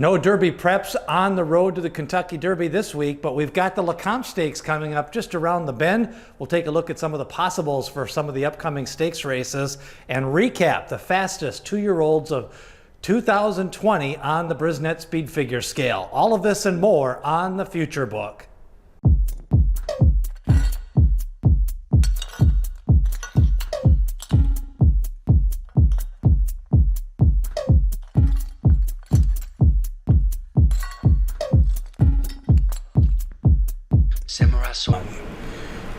No Derby preps on the road to the Kentucky Derby this week, but we've got the Leone Stakes coming up just around the bend. We'll take a look at some of the possibles for some of the upcoming stakes races and recap the fastest 2-year-olds of 2020 on the Brisnet Speed Figure scale. All of this and more on the Future Book.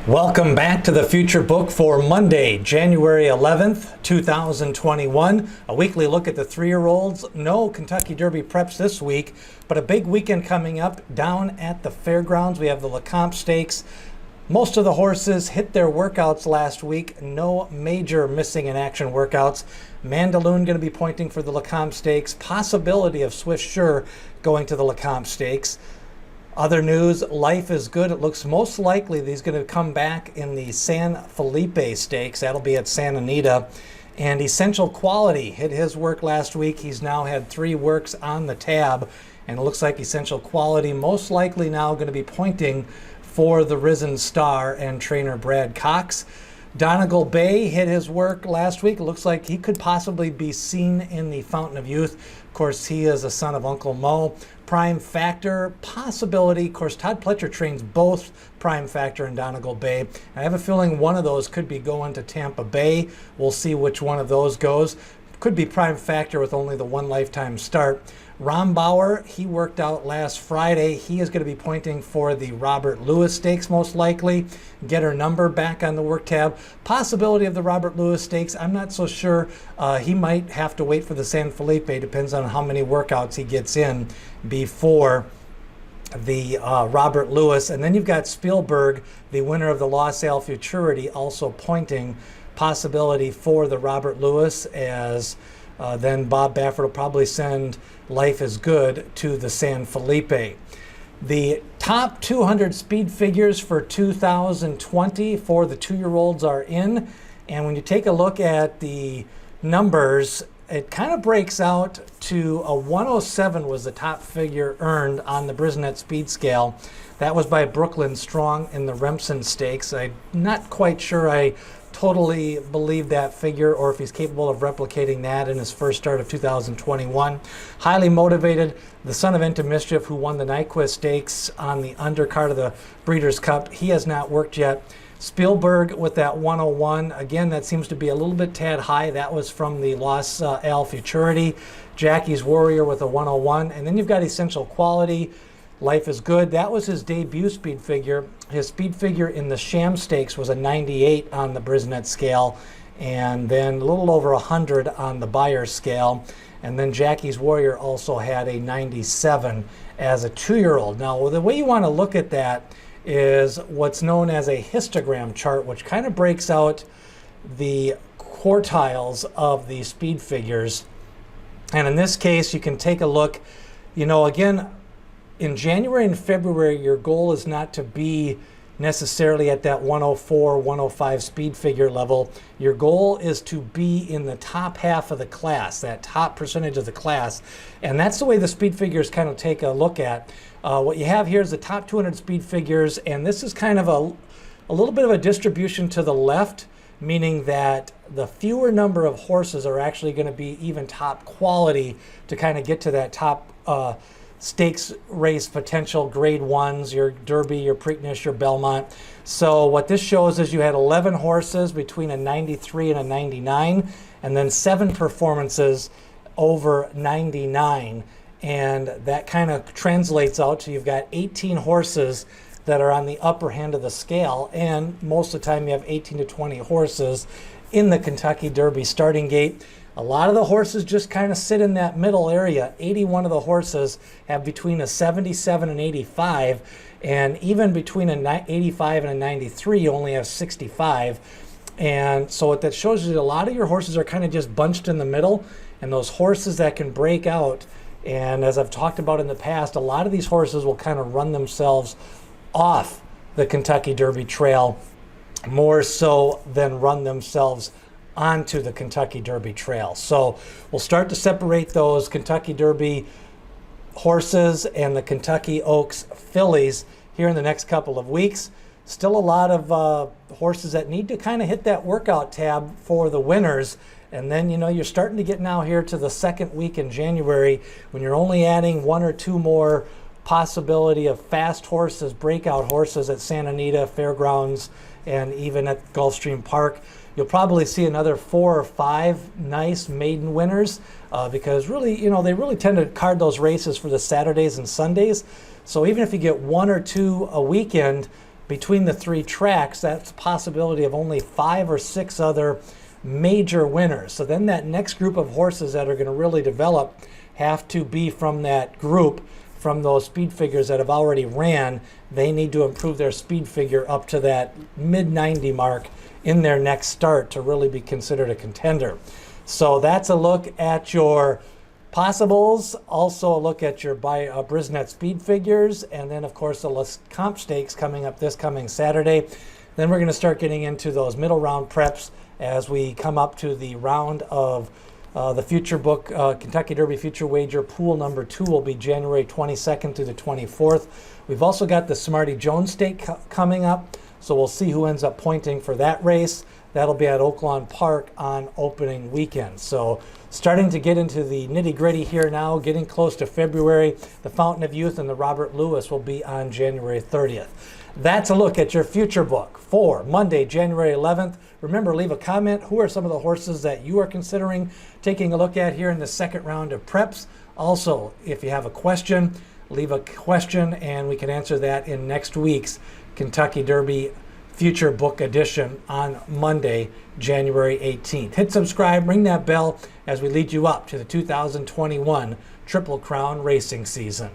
Welcome back to the Future Book for Monday, January 11th, 2021. A weekly look at the 3-year-olds. No Kentucky Derby preps this week, but a big weekend coming up down at the fairgrounds. We have the Leone Stakes. Most of the horses hit their workouts last week. No major missing in action workouts. Mandaloon going to be pointing for the Leone Stakes. Possibility of Swift Sure going to the Leone Stakes. Other news, Life is Good. It looks most likely that he's going to come back in the San Felipe Stakes. That'll be at Santa Anita. And Essential Quality hit his work last week. He's now had 3 works on the tab. And it looks like Essential Quality most likely now going to be pointing for the Risen Star and trainer Brad Cox. Donegal Bay hit his work last week. It looks like he could possibly be seen in the Fountain of Youth. Of course, he is a son of Uncle Mo. Prime Factor, possibility. Of course, Todd Pletcher trains both Prime Factor and Donegal Bay. I have a feeling one of those could be going to Tampa Bay. We'll see which one of those goes. Could be Prime Factor with only the 1 lifetime start. Rombauer, he worked out last Friday. He is going to be pointing for the Robert Lewis Stakes most likely. Get her number back on the work tab. Possibility of the Robert Lewis Stakes, I'm not so sure. He might have to wait for the San Felipe. Depends on how many workouts he gets in before the Robert Lewis. And then you've got Spielberg, the winner of the Los Al Futurity, also pointing possibility for the Robert Lewis, as then Bob Baffert will probably send Life is Good to the San Felipe. The top 200 speed figures for 2020 for the 2-year-olds are in. And when you take a look at the numbers, it kind of breaks out to a 107 was the top figure earned on the Brisnet speed scale. That was by Brooklyn Strong in the Remsen Stakes. I'm not quite sure I totally believe that figure, or if he's capable of replicating that in his first start of 2021. Highly motivated, the son of Into Mischief, who won the Nyquist Stakes on the undercard of the Breeders' Cup. He has not worked yet. Spielberg with that 101. Again, that seems to be a little bit tad high. That was from the Los Al Futurity. Jackie's Warrior with a 101. And then you've got Essential Quality. Life is Good. That was his debut speed figure. His speed figure in the Sham Stakes was a 98 on the Brisnet scale, and then a little over 100 on the Beyer scale. And then Jackie's Warrior also had a 97 as a 2-year-old. Now, the way you want to look at that is what's known as a histogram chart, which kind of breaks out the quartiles of the speed figures. And in this case, you can take a look, again, in January and February, your goal is not to be necessarily at that 104, 105 speed figure level. Your goal is to be in the top half of the class, that top percentage of the class. And that's the way the speed figures kind of take a look at. What you have here is the top 200 speed figures, and this is kind of a little bit of a distribution to the left, meaning that the fewer number of horses are actually going to be even top quality to kind of get to that top stakes race potential, grade 1s, your Derby, your Preakness, your Belmont. So what this shows is you had 11 horses between a 93 and a 99, and then 7 performances over 99. And that kind of translates out to you've got 18 horses that are on the upper hand of the scale, and most of the time you have 18 to 20 horses in the Kentucky Derby starting gate. A lot of the horses just kind of sit in that middle area. 81 of the horses have between a 77 and 85, and even between a 85 and a 93, you only have 65. And so what that shows you, a lot of your horses are kind of just bunched in the middle, and those horses that can break out, and as I've talked about in the past, a lot of these horses will kind of run themselves off the Kentucky Derby trail more so than run themselves onto the Kentucky Derby trail. So we'll start to separate those Kentucky Derby horses and the Kentucky Oaks fillies here in the next couple of weeks. Still a lot of horses that need to kind of hit that workout tab for the winners. And then, you're starting to get now here to the second week in January when you're only adding one or two more possibility of fast horses, breakout horses at Santa Anita Fairgrounds and even at Gulfstream Park. You'll probably see another 4 or 5 nice maiden winners because really, they really tend to card those races for the Saturdays and Sundays. So even if you get 1 or 2 a weekend between the 3 tracks, that's a possibility of only 5 or 6 other major winners. So then that next group of horses that are going to really develop have to be from that group, from those speed figures that have already ran. They need to improve their speed figure up to that mid-90 mark in their next start to really be considered a contender. So that's a look at your possibles, also a look at your Brisnet speed figures, and then of course the Les Comp Stakes coming up this coming Saturday. Then we're going to start getting into those middle round preps as we come up to the round of the Future Book Kentucky Derby Future Wager Pool number 2 will be January 22nd through the 24th. We've also got the Smarty Jones Stake coming up, so we'll see who ends up pointing for that race. That'll be at Oaklawn Park on opening weekend. So starting to get into the nitty-gritty here now, getting close to February. The Fountain of Youth and the Robert Lewis will be on January 30th. That's a look at your Future Book for Monday, January 11th. Remember, leave a comment. Who are some of the horses that you are considering taking a look at here in the second round of preps? Also, if you have a question, leave a question and we can answer that in next week's Kentucky Derby Future Book edition on Monday, January 18th. Hit subscribe, ring that bell as we lead you up to the 2021 Triple Crown racing season.